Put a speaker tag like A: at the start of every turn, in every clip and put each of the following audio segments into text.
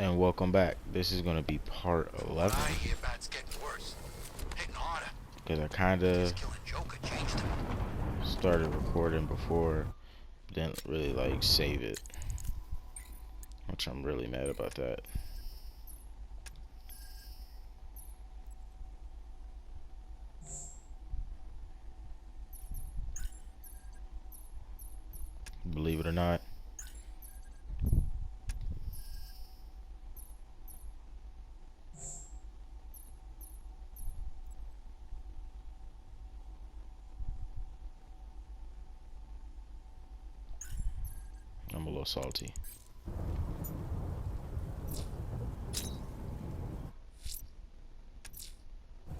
A: And welcome back. This is gonna be part 11
B: I hear bad's getting worse. Hitting harder.
A: because I kind of
B: Killing Joker changed him.
A: started recording before, didn't really like save it, which I'm really mad about that. Believe it or not. I'm a little salty.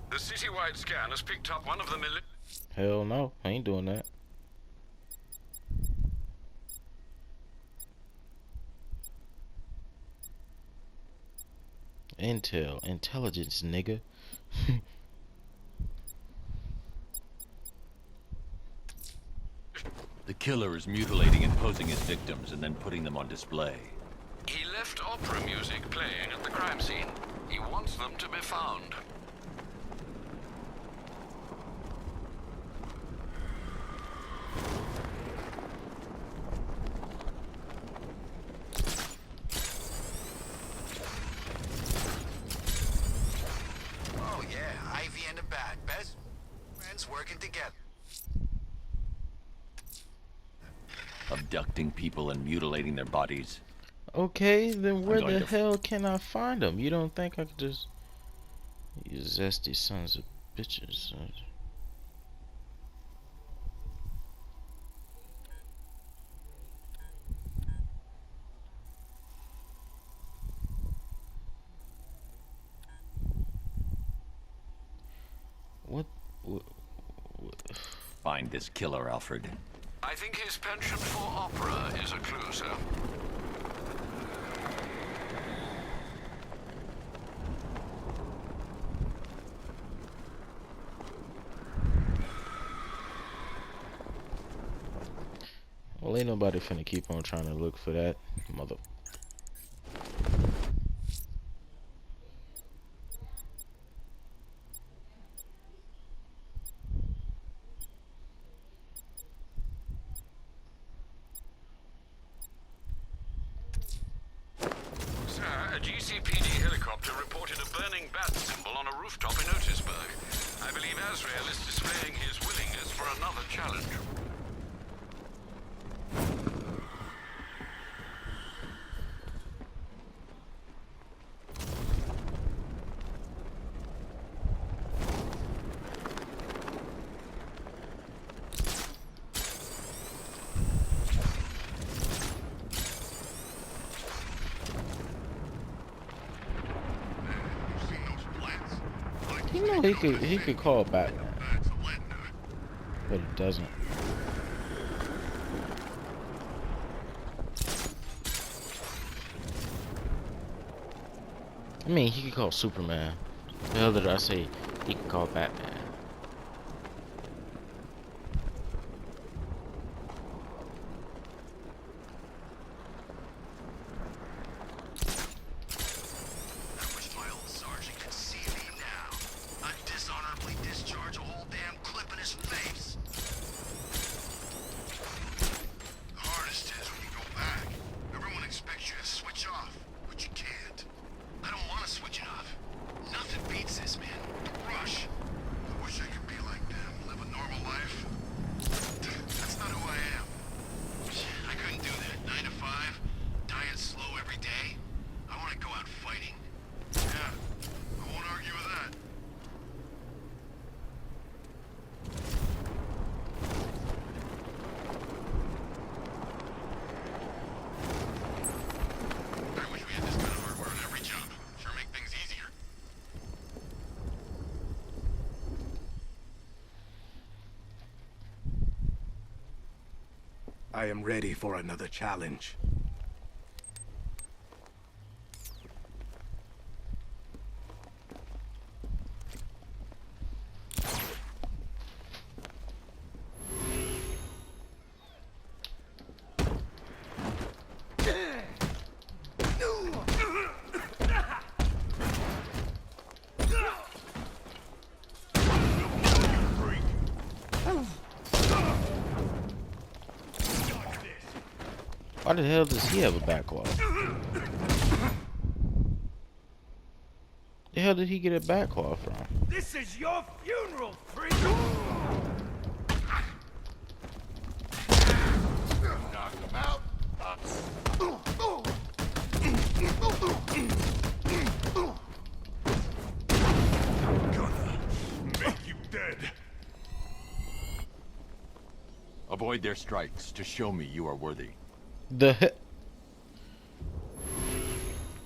C: The citywide scan has picked up one of the
A: Hell no, I ain't doing that. Intel, intelligence, nigga.
D: The killer is mutilating and posing his victims and then putting them on display.
C: He left opera music playing at the crime scene. He wants them to be found.
B: Oh yeah, Ivy and the Bat. Best friends working together.
D: Abducting people and mutilating their bodies.
A: Okay, then where
D: going
A: the
D: to
A: hell can I find them? You don't think I could just... You zesty sons of bitches. What?
D: Find this killer, Alfred.
C: I think his penchant for opera is a clue, sir.
A: Well, ain't nobody finna keep on trying to look for that mother.
C: Sir, a GCPD helicopter reported a burning bat symbol on a rooftop in Otisburg. I believe Azrael is displaying his willingness for another challenge.
A: You know he could call Batman, but he doesn't. I mean, he could call Superman. The hell did I say? He could call Batman.
B: I wish my old sergeant could see me now. I'd dishonorably discharge a whole damn clip in his face. The hardest is when you go back. Everyone expects you to switch off, but you can't. I don't want to switch it off. Nothing beats this, man. The rush. I wish I could be like them, live a normal life. That's not who I am. I couldn't do that. 9 to 5, dying slow every day. I want to go out fighting. Yeah, I won't argue with that. I wish we had this kind of hardware on every job. Sure make things easier.
E: I am ready for another challenge.
A: Why the hell does he have a backlog? The hell did he get a backlog from?
E: This is your funeral, freak! Knock him out. Gonna make you dead.
D: Avoid their strikes to show me you are worthy.
A: The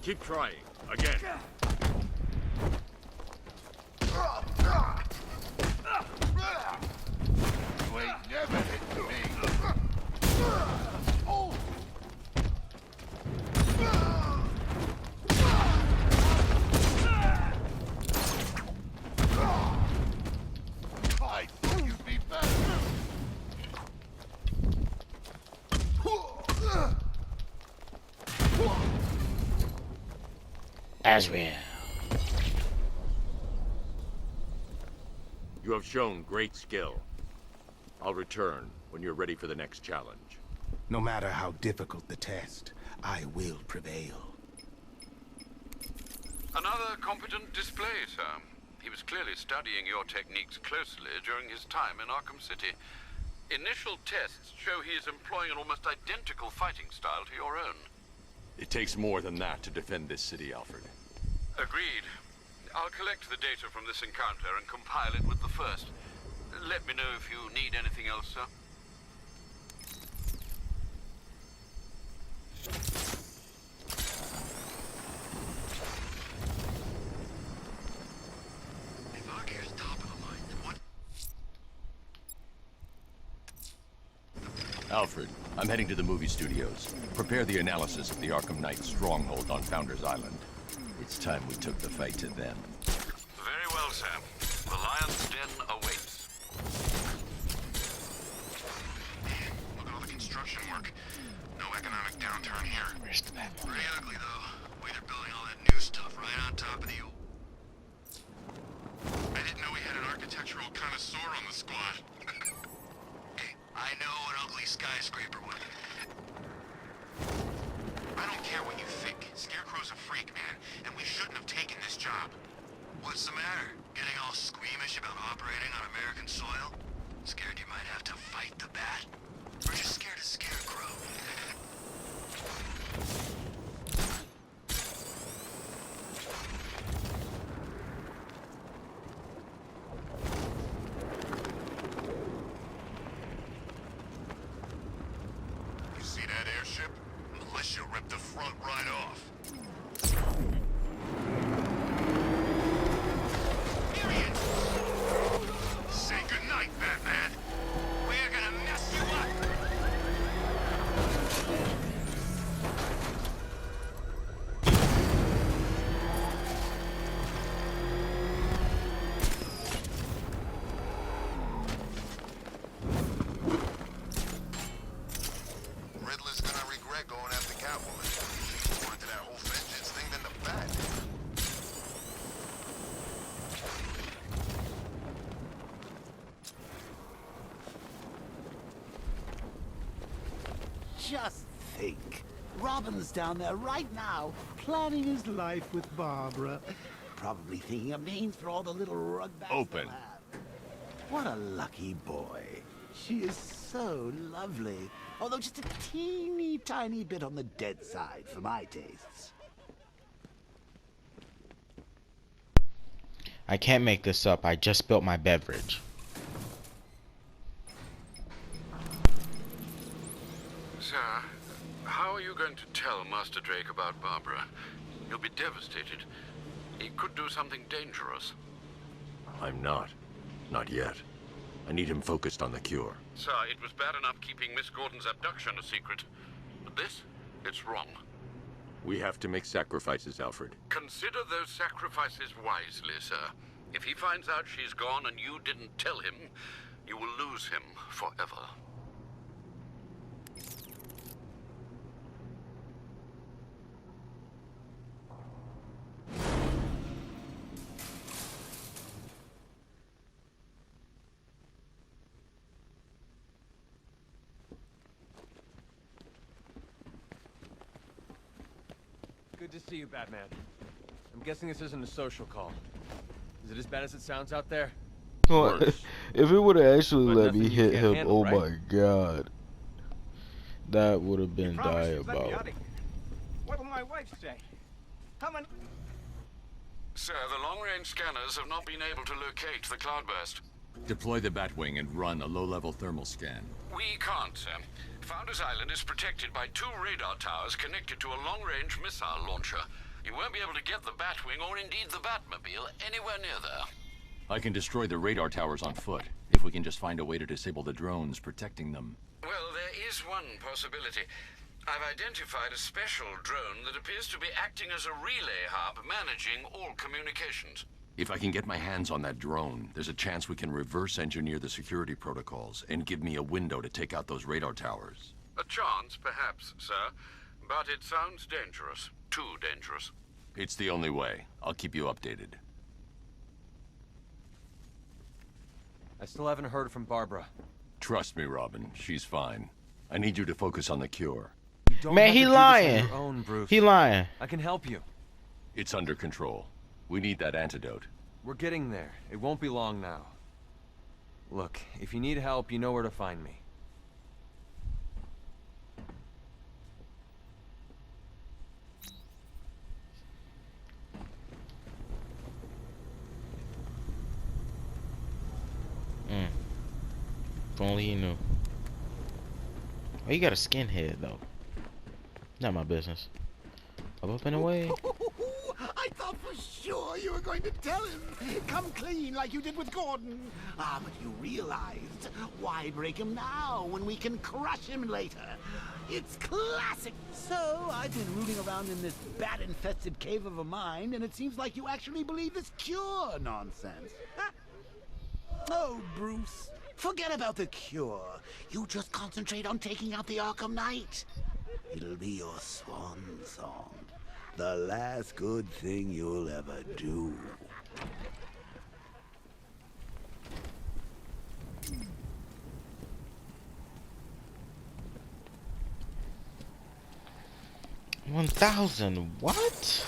D: Keep trying. Again.
E: You ain't never hit me. I thought you'd be better.
A: Azrael.
D: You have shown great skill. I'll return when you're ready for the next challenge.
E: No matter how difficult the test, I will prevail.
C: Another competent display, sir. He was clearly studying your techniques closely during his time in Arkham City. Initial tests show he is employing an almost identical fighting style to your own.
D: It takes more than that to defend this city, Alfred.
C: Agreed. I'll collect the data from this encounter and compile it with the first. Let me know if you need anything else, sir.
B: If ARKHAM's top of the line, then what?
D: Alfred, I'm heading to the movie studios. Prepare the analysis of the Arkham Knight's stronghold on Founders Island. It's time we took the fight to them.
C: Very well, sir. The Lion's Den awaits.
B: Man, look at all the construction work. No economic downturn here. Pretty ugly, though. Way they're building all that new stuff right on top of the old... I didn't know we had an architectural connoisseur on the squad. Hey, I know an ugly skyscraper one. I don't care what you think. Scarecrow's a freak, man, and we shouldn't have taken this job. What's the matter? Getting all squeamish about operating on American soil? Scared you might have to fight the bat? Or just scared of Scarecrow? You see that airship? Militia ripped the front right off. Here he is! Say goodnight, Batman! We're gonna mess you up! Riddler's gonna regret going after Catwoman. She's more into that whole vengeance thing than the Bat.
F: Just think. Robin's down there right now, planning his life with Barbara. Probably thinking of names for all the little rugbacks
D: Open.
F: they'll have. What a lucky boy. She is so lovely. Although just a teeny tiny bit on the dead side for my tastes.
A: I can't make this up. I just built my beverage.
C: Sir, how are you going to tell Master Drake about Barbara? He'll be devastated. He could do something dangerous.
D: I'm not. Not yet. I need him focused on the cure.
C: Sir, it was bad enough keeping Miss Gordon's abduction a secret. But this? It's wrong.
D: We have to make sacrifices, Alfred.
C: Consider those sacrifices wisely, sir. If he finds out she's gone and you didn't tell him, you will lose him forever.
G: Good to see you, Batman. I'm guessing this isn't a social call. Is it as bad as it sounds out there?
A: Well,
D: Worse.
A: if it would have actually
G: But
A: let me
G: nothing you
A: hit
G: can't
A: him,
G: handle,
A: oh
G: right?
A: my god. That would have
H: You
A: been
H: promised you'd let me out
A: diabolical.
H: of here. What will my wife say? How many...
C: Sir, the long-range scanners have not been able to locate the cloudburst.
D: Deploy the Batwing and run a low-level thermal scan.
C: We can't, sir. Founders Island is protected by 2 radar towers connected to a long-range missile launcher. You won't be able to get the Batwing, or indeed the Batmobile, anywhere near there.
D: I can destroy the radar towers on foot, if we can just find a way to disable the drones protecting them.
C: Well, there is one possibility. I've identified a special drone that appears to be acting as a relay hub, managing all communications.
D: If I can get my hands on that drone, there's a chance we can reverse engineer the security protocols and give me a window to take out those radar towers.
C: A chance, perhaps, sir. But it sounds dangerous. Too dangerous.
D: It's the only way. I'll keep you updated.
G: I still haven't heard from Barbara.
D: Trust me, Robin. She's fine. I need you to focus on the cure.
G: You don't
A: Man,
G: have
A: he
G: to do this
A: lying.
G: on your own, Bruce.
A: He lying.
G: I can help you.
D: It's under control. We need that antidote.
G: We're getting there. It won't be long now. Look, if you need help, you know where to find me.
A: If only he knew. Oh, you got a skinhead though. Not my business. Up and away.
F: I thought for sure you were going to tell him. Come clean like you did with Gordon. Ah, but you realized. Why break him now when we can crush him later? It's classic. So, I've been rooting around in this bat-infested cave of a mind, and it seems like you actually believe this cure nonsense. Huh? Oh, Bruce. Forget about the cure. You just concentrate on taking out the Arkham Knight. It'll be your swan song. The last good thing you'll ever do.
A: $1,000. What?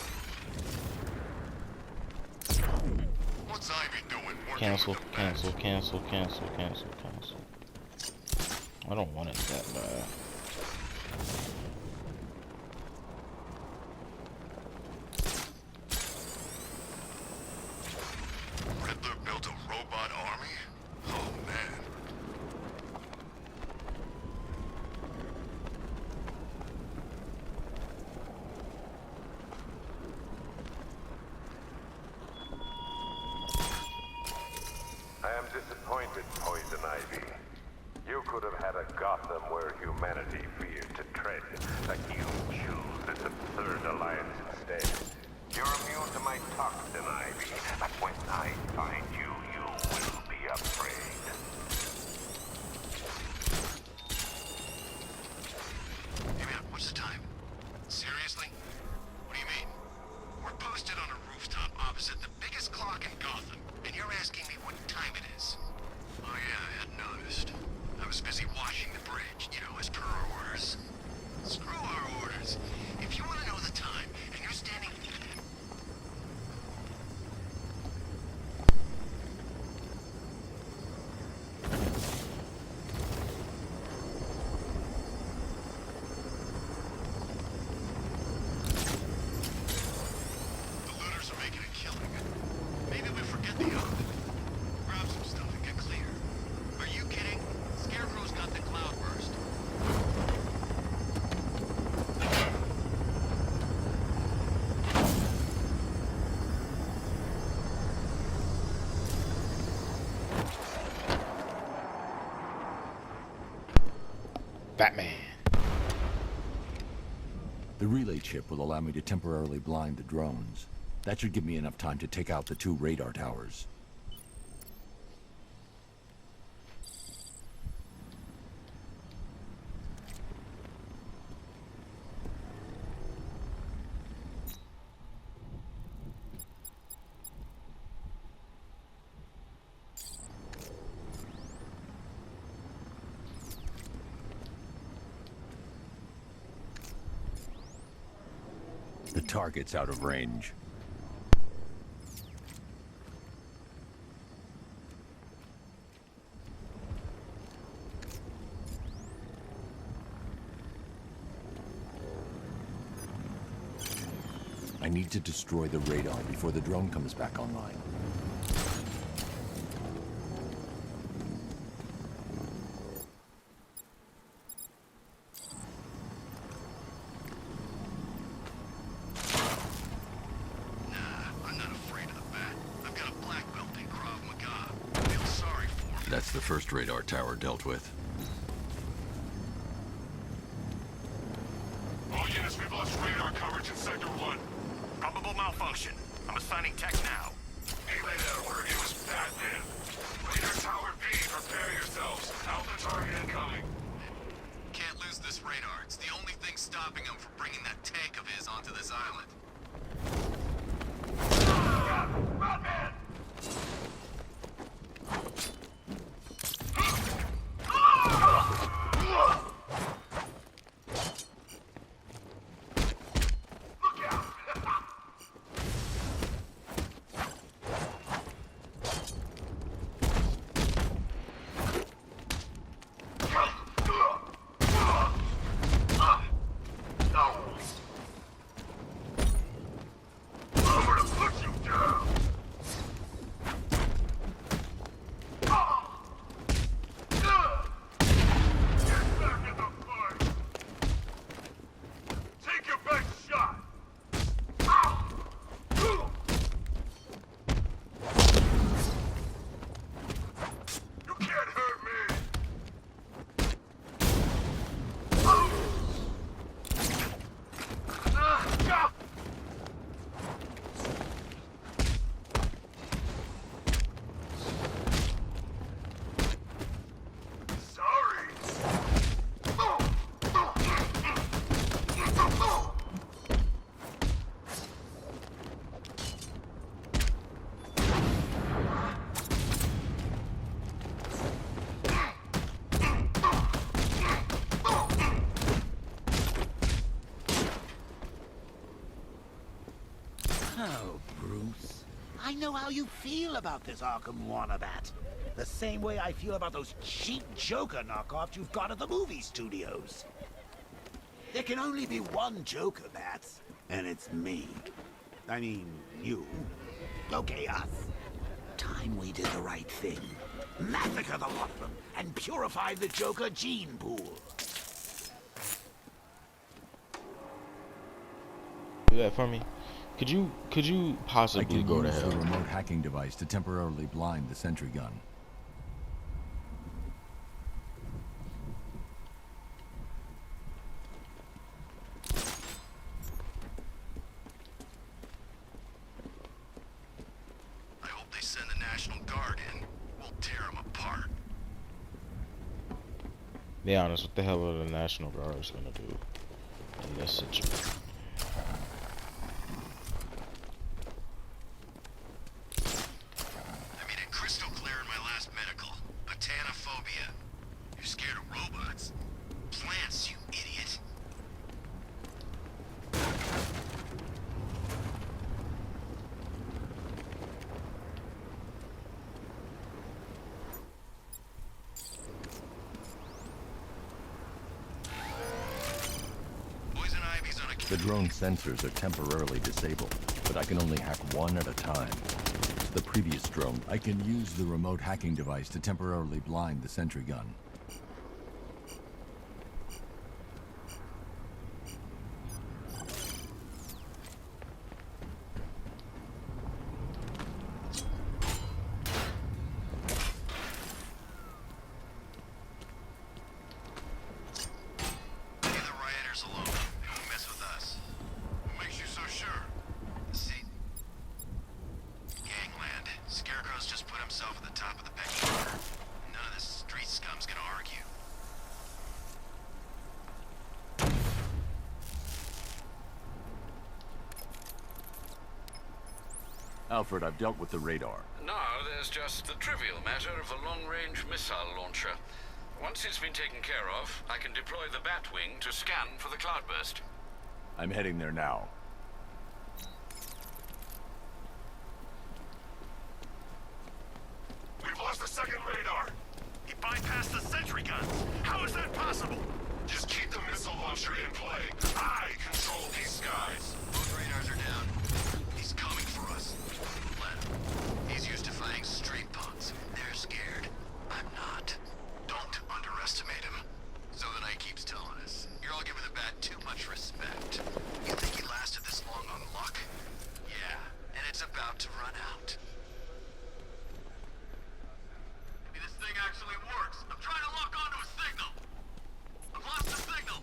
B: What's Ivy doing? Working
A: Cancel,
B: with the
A: cancel, cancel, cancel, cancel, cancel. I don't want it that bad.
B: Riddler built a robot army? Oh, man.
I: I am disappointed, Poison Ivy. You could have had a Gotham where humanity feared to tread, but you choose this absurd alliance instead. You're immune to my toxin, Ivy, but when I find you, you will be afraid.
B: Hey man, what's the time? Seriously? What do you mean? We're posted on a rooftop opposite the biggest clock in Gotham, and you're asking me what time it is? Oh yeah, I hadn't noticed. I was busy washing the bridge, you know, as per our orders. Screw our orders. If you want to know the time, and you're standing... The looters are making a killing. Maybe we forget the oath. Grab some stuff and get clear. Are you kidding? Scarecrow's got the cloudburst.
A: Batman.
D: The relay chip will allow me to temporarily blind the drones. That should give me enough time to take out the 2 radar towers. The target's out of range. I need to destroy the radar before the drone comes back online. That's the first radar tower dealt with.
B: All units, we've lost radar coverage in Sector 1. Probable malfunction. I'm assigning tech now. Relay that order. It was bad then. Radar Tower B, prepare yourselves. Alpha target incoming. Can't lose this radar. It's the only thing stopping him from bringing that tank of his onto this island. Madman!
F: Oh, Bruce. I know how you feel about this Arkham Wannabat. The same way I feel about those cheap Joker knockoffs you've got at the movie studios. There can only be one Joker, Bats, and it's me. I mean, you. Okay, us. Time we did the right thing. Massacre the lot of them and purify the Joker gene pool.
A: Do that for me. Could you possibly go to hell?
D: I can use the remote hacking device to temporarily blind the sentry gun.
B: I hope they send the National Guard in. We'll tear them apart.
A: Be honest, what the hell are the National Guards gonna do in this situation?
D: The drone sensors are temporarily disabled, but I can only hack one at a time. To the previous drone, I can use the remote hacking device to temporarily blind the sentry gun. Alfred, I've dealt with the radar.
C: Now there's just the trivial matter of the long-range missile launcher. Once it's been taken care of, I can deploy the Batwing to scan for the cloudburst.
D: I'm heading there now.
B: launcher in play. I control these skies. Both radars are down. He's coming for us. Let him. He's used to fighting street punks. They're scared. I'm not. Don't underestimate him. So the Knight keeps telling us. You're all giving the bat too much respect. You think he lasted this long on luck? Yeah, and it's about to run out. Maybe this thing actually works. I'm trying to lock onto a signal. I've lost the signal.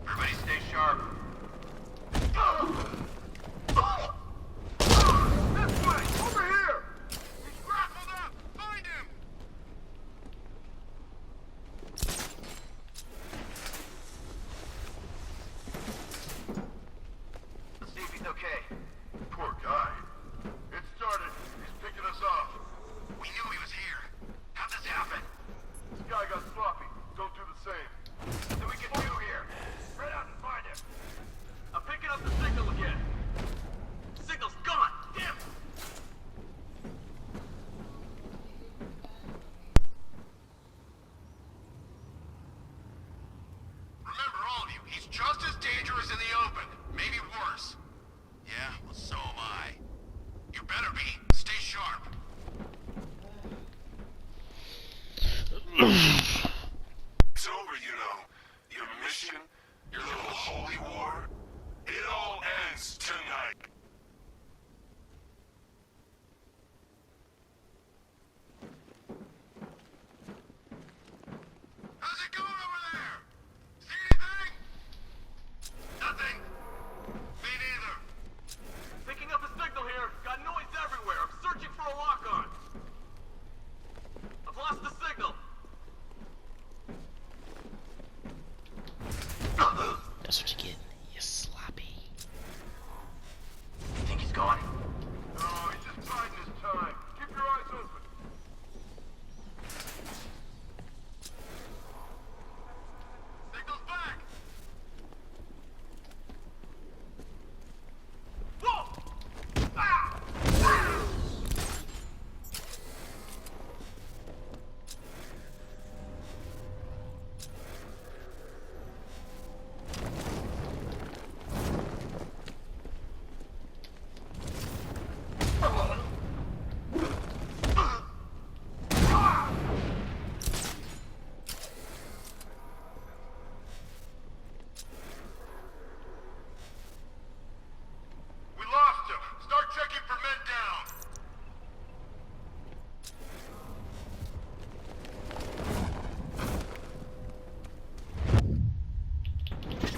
B: Everybody stay sharp. This way! Over here! He's grappled up! Find him! Let's see if he's okay. Poor guy. It started. He's picking us off. We knew he was here. How'd this happen? This guy got sloppy. Don't do the same. Nothing we can do here. Spread out and find him. I'm picking up the signal again. Signal's gone. Damn it. Remember, all of you, he's just as dangerous in the open. Maybe worse. Yeah, well, so am I. You better be. Stay sharp. It's over, you know. Your mission, your little holy war, it all ends tonight. How's it going over there? See anything? Nothing. Me neither. Picking up a signal here. Got noise everywhere. I'm searching for a lock-on. I've lost the signal.
A: That's what you get. You sloppy.
B: You think he's gone? No, he's just biding his time. Keep your eyes open. Signal's back. Whoa! Ah! Ah! We lost him. Start checking for men down.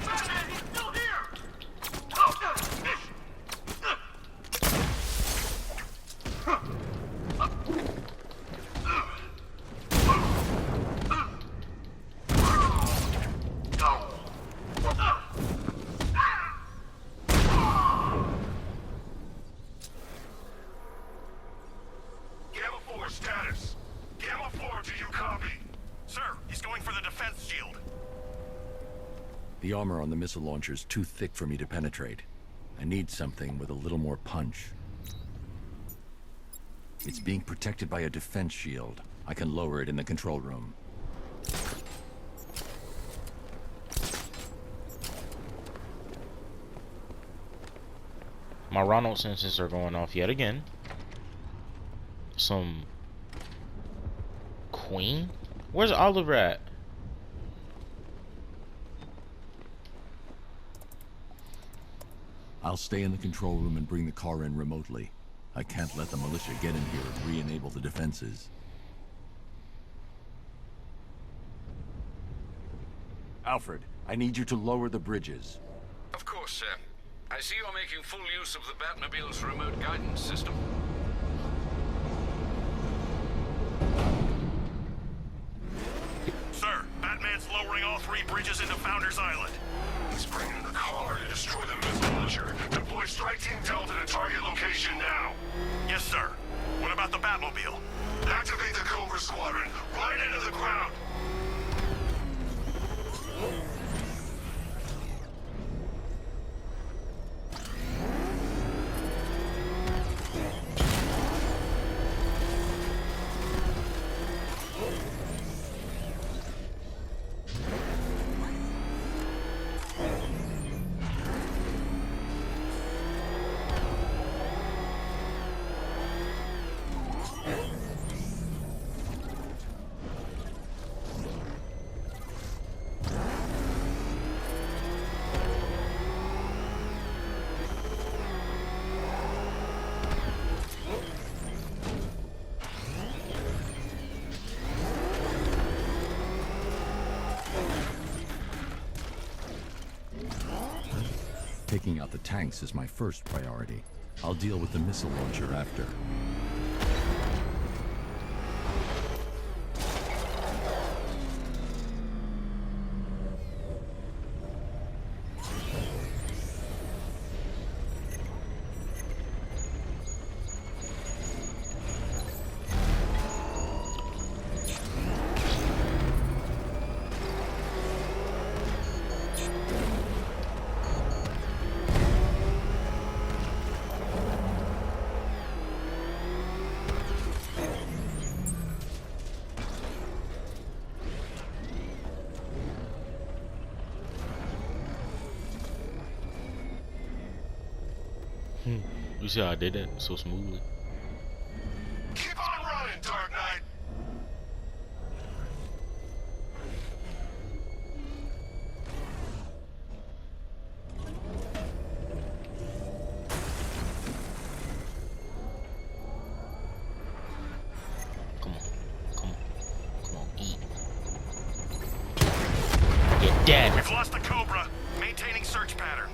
B: Batman, he's still here! Gamma 4 status. Gamma 4, do you copy? Sir, he's going for the defense shield.
D: The armor on the missile launcher is too thick for me to penetrate. I need something with a little more punch. It's being protected by a defense shield. I can lower it in the control room.
A: My Ronald sensors are going off yet again. Some queen? Where's Oliver at?
D: I'll stay in the control room and bring the car in remotely. I can't let the militia get in here and re-enable the defenses. Alfred, I need you to lower the bridges.
C: Of course, sir. I see you're making full use of the Batmobile's remote guidance system.
B: Sir, Batman's lowering all 3 bridges into Founders Island. He's bringing the car to destroy the missile launcher. Deploy Strike Team Delta to target location now. Yes, sir. What about the Batmobile? Activate the Cobra Squadron. Right into the ground.
D: Taking out the tanks is my first priority. I'll deal with the missile launcher after.
A: You see how I did that so smoothly?
B: Keep on running, Dark Knight!
A: Come on, come on, come on, eat. Get dead.
B: We've lost the Cobra. Maintaining search pattern.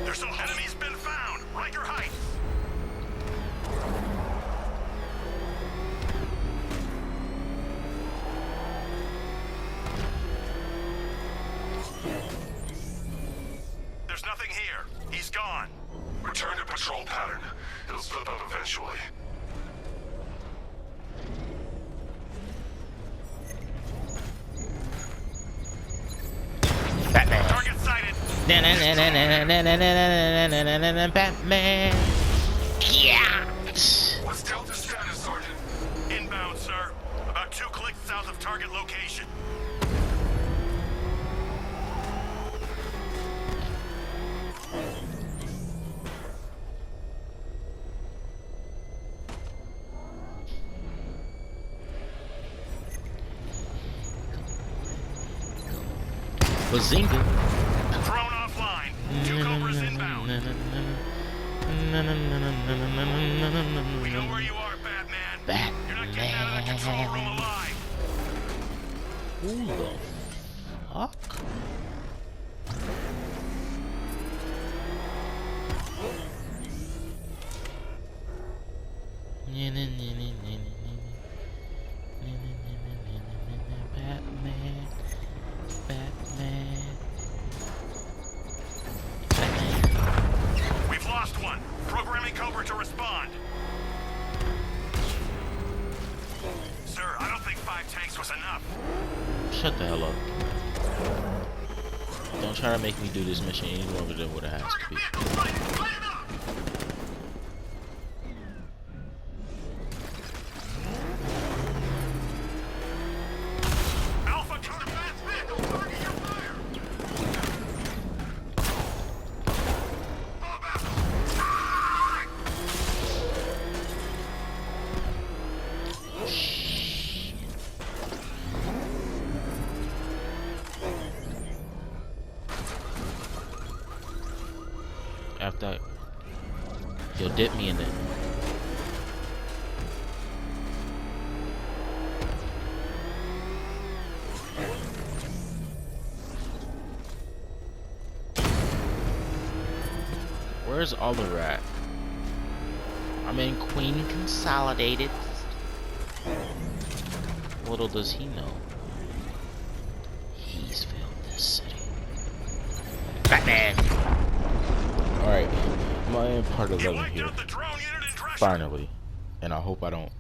B: There's some enemies been found. Riker Heights. There's nothing here. He's gone. Return to patrol pattern. It'll slip up eventually.
A: Batman.
B: Target sighted.
A: Batman. Yeah.
B: What's Delta's status, Sergeant? Inbound, sir. About 2 clicks south of target location.
A: Bazinga.
B: Drone offline. 2 Cobras inbound. We know where you are, Batman. You're not getting out of the control room alive.
A: Who the fuck? Batman. Batman.
B: We've lost one. Programming Cobra to respond. Sir, I don't think 5 tanks was enough.
A: Shut the hell up. Don't try to make me do this mission any longer than what it has to be.
B: Alpha combat vehicle, target your fire.
A: After you'll dip me in it. Where's Oliver at? I'm in Queen Consolidated. Little does he know, he's failed this city. Batman! Alright, I'm in part 11 here. Finally. And I hope I don't